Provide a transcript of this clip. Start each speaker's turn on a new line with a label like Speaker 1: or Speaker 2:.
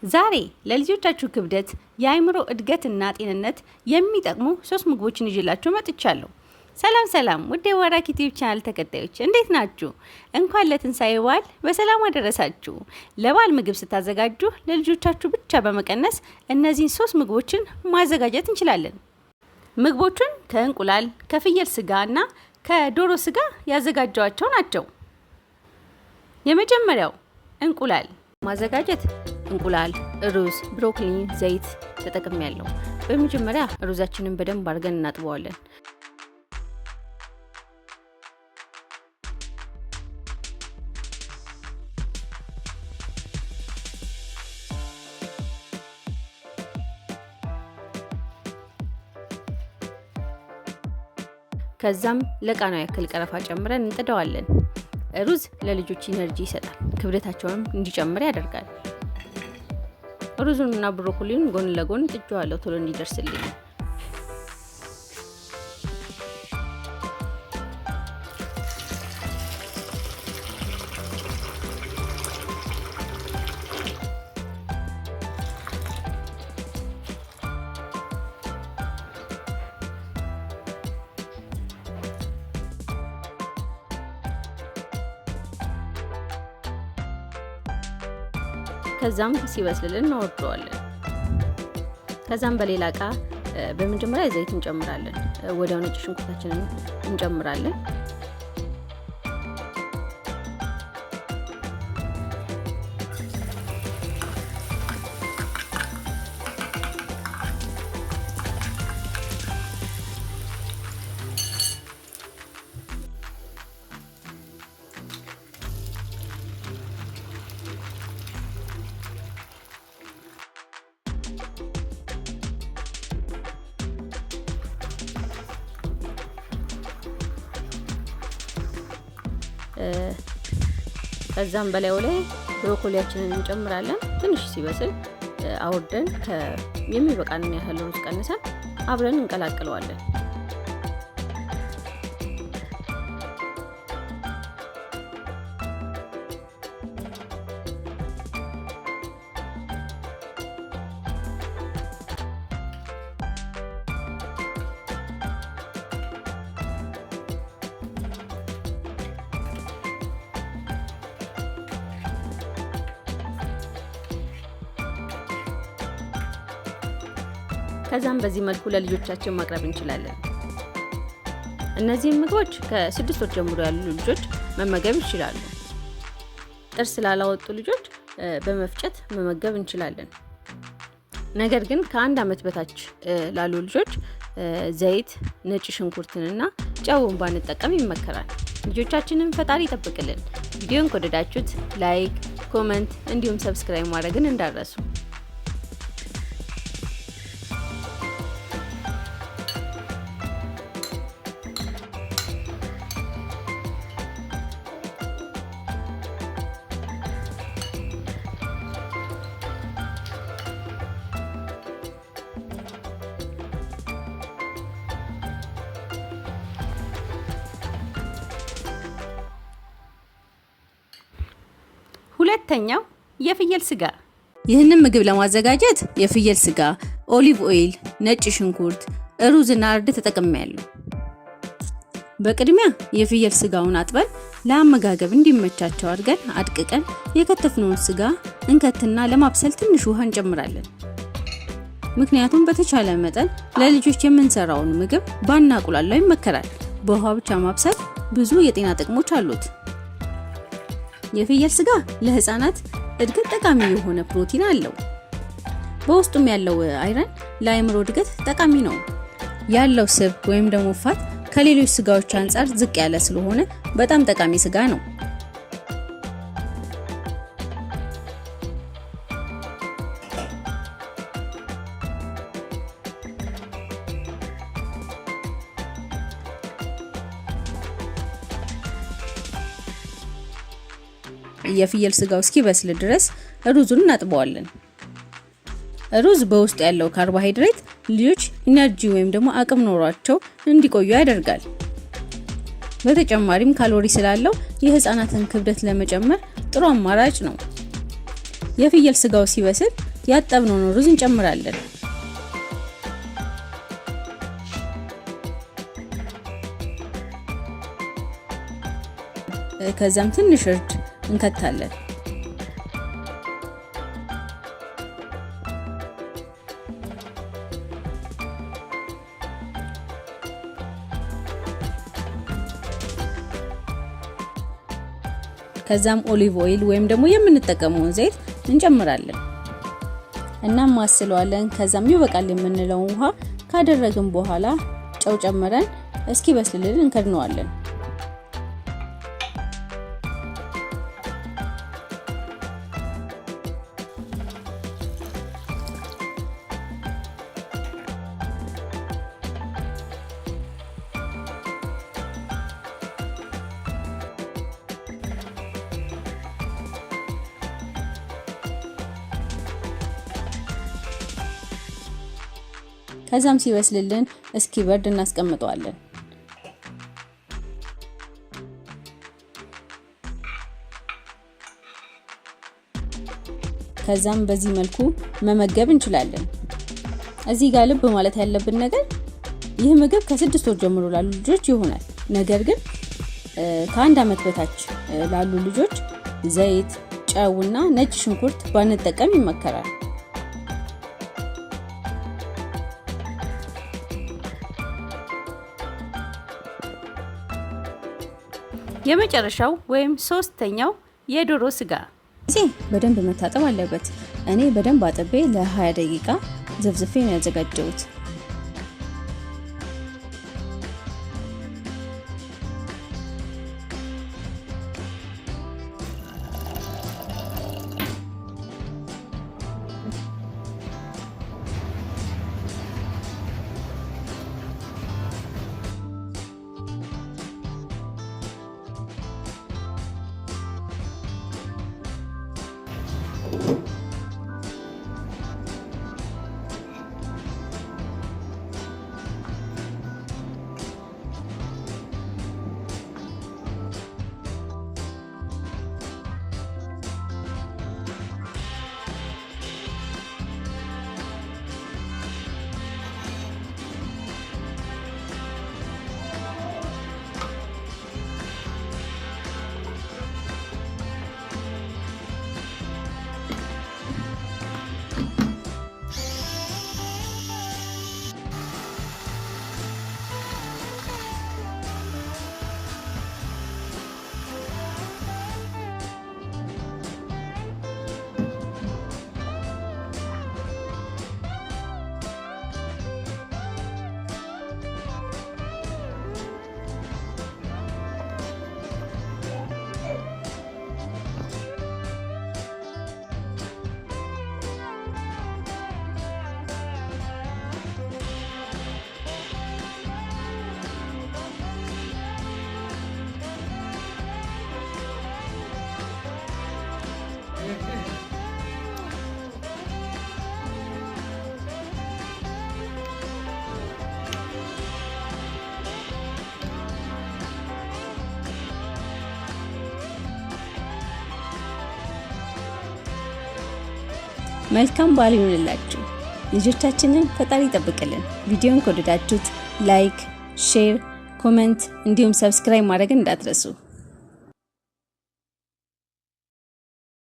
Speaker 1: ዛሬ ለልጆቻችሁ ክብደት የአይምሮ እድገትና ጤንነት የሚጠቅሙ 3 ምግቦችን ይዤላችሁ መጥቻለሁ። ሰላም ውድ የዋራክ ዩቲዩብ ቻናል ተከታዮች እንዴት ናችሁ? እንኳን ለትንሳኤ በዓል በሰላም አደረሳችሁ። ለበዓል ምግብ ስታዘጋጁ ለልጆቻችሁ ብቻ በመቀነስ እነዚህን 3 ምግቦችን ማዘጋጀት እንችላለን። ምግቦቹን ከእንቁላል፣ ከፍየል ስጋና ከዶሮ ስጋ ያዘጋጇቸው ናቸው። የመጀመሪያው እንቁላል ማዘጋጀት እንቁላል፣ ሩዝ፣ ብሮኮሊ፣ ዘይት ተጠቅሜያለሁ። በመጀመሪያ ሩዛችንን በደንብ አድርገን እናጥበዋለን። ከዛም ለቃናው ያክል ቀረፋ ጨምረን እንጥደዋለን። ሩዝ ለልጆች ኢነርጂ ይሰጣል፣ ክብደታቸውንም እንዲጨምር ያደርጋል። ሩዙንና ብሮኮሊውን ጎን ለጎን ጥጄዋለሁ ቶሎ እንዲደርስልኝ። ከዛም ሲበስልልን እናወርደዋለን። ከዛም በሌላ እቃ በመጀመሪያ ዘይት እንጨምራለን። ወዲያው ነጭ ሽንኩርታችንን እንጨምራለን። ከዛም በላዩ ላይ ብሮኮሊያችንን እንጨምራለን። ትንሽ ሲበስል አውርደን የሚበቃንን ያህል ሩዝ ቀንሰን አብረን እንቀላቅለዋለን። ከዛም በዚህ መልኩ ለልጆቻችን ማቅረብ እንችላለን። እነዚህን ምግቦች ከ6 ወር ጀምሮ ያሉ ልጆች መመገብ ይችላሉ። ጥርስ ላላወጡ ልጆች በመፍጨት መመገብ እንችላለን። ነገር ግን ከ1 ዓመት በታች ላሉ ልጆች ዘይት፣ ነጭ ሽንኩርትንና ጨውን ባንጠቀም ይመከራል። ልጆቻችንን ፈጣሪ ይጠብቅልን። ቪዲዮን ከወደዳችሁት ላይክ፣ ኮሜንት እንዲሁም ሰብስክራይብ ማድረግን እንዳትረሱ። ሁለተኛው የፍየል ስጋ። ይህንን ምግብ ለማዘጋጀት የፍየል ስጋ፣ ኦሊቭ ኦይል፣ ነጭ ሽንኩርት፣ ሩዝና እርድ ተጠቅሜያለሁ። በቅድሚያ የፍየል ስጋውን አጥበን ለአመጋገብ እንዲመቻቸው አድርገን አድቅቀን የከተፍነውን ስጋ እንከትና ለማብሰል ትንሽ ውሃ እንጨምራለን። ምክንያቱም በተቻለ መጠን ለልጆች የምንሰራውን ምግብ ባናቁላላው ይመከራል። በውሃ ብቻ ማብሰል ብዙ የጤና ጥቅሞች አሉት። የፍየል ስጋ ለህፃናት እድገት ጠቃሚ የሆነ ፕሮቲን አለው። በውስጡም ያለው አይረን ለአይምሮ እድገት ጠቃሚ ነው። ያለው ስብ ወይም ደግሞ ፋት ከሌሎች ስጋዎች አንፃር ዝቅ ያለ ስለሆነ በጣም ጠቃሚ ስጋ ነው። የፍየል ስጋው እስኪበስል ድረስ ሩዙን እናጥበዋለን። ሩዝ በውስጡ ያለው ካርቦሃይድሬት ልጆች ኢነርጂ ወይም ደግሞ አቅም ኖሯቸው እንዲቆዩ ያደርጋል። በተጨማሪም ካሎሪ ስላለው የህፃናትን ክብደት ለመጨመር ጥሩ አማራጭ ነው። የፍየል ስጋው ሲበስል ያጠብነውን ሩዝ እንጨምራለን። ከዛም ትንሽ እርድ እንከታለን። ከዛም ኦሊቭ ኦይል ወይም ደግሞ የምንጠቀመውን ዘይት እንጨምራለን እና ማስለዋለን። ከዛም ይበቃል የምንለውን ውሃ ካደረግን በኋላ ጨው ጨምረን እስኪበስልልን እንከድነዋለን። ከዛም ሲበስልልን እስኪበርድ እናስቀምጠዋለን። ከዛም በዚህ መልኩ መመገብ እንችላለን። እዚህ ጋር ልብ ማለት ያለብን ነገር ይህ ምግብ ከ6 ወር ጀምሮ ላሉ ልጆች ይሆናል። ነገር ግን ከ1 ዓመት በታች ላሉ ልጆች ዘይት፣ ጨውና ነጭ ሽንኩርት ባንጠቀም ይመከራል። የመጨረሻው ወይም ሶስተኛው የዶሮ ስጋ በደንብ መታጠብ አለበት። እኔ በደንብ አጥቤ ለ20 ደቂቃ ዘፍዝፌ ነው ያዘጋጀሁት። መልካም በዓል ይሁንላችሁ። ልጆቻችንን ፈጣሪ ይጠብቅልን። ቪዲዮን ከወደዳችሁት ላይክ፣ ሼር፣ ኮሜንት እንዲሁም ሰብስክራይብ ማድረግ እንዳትረሱ።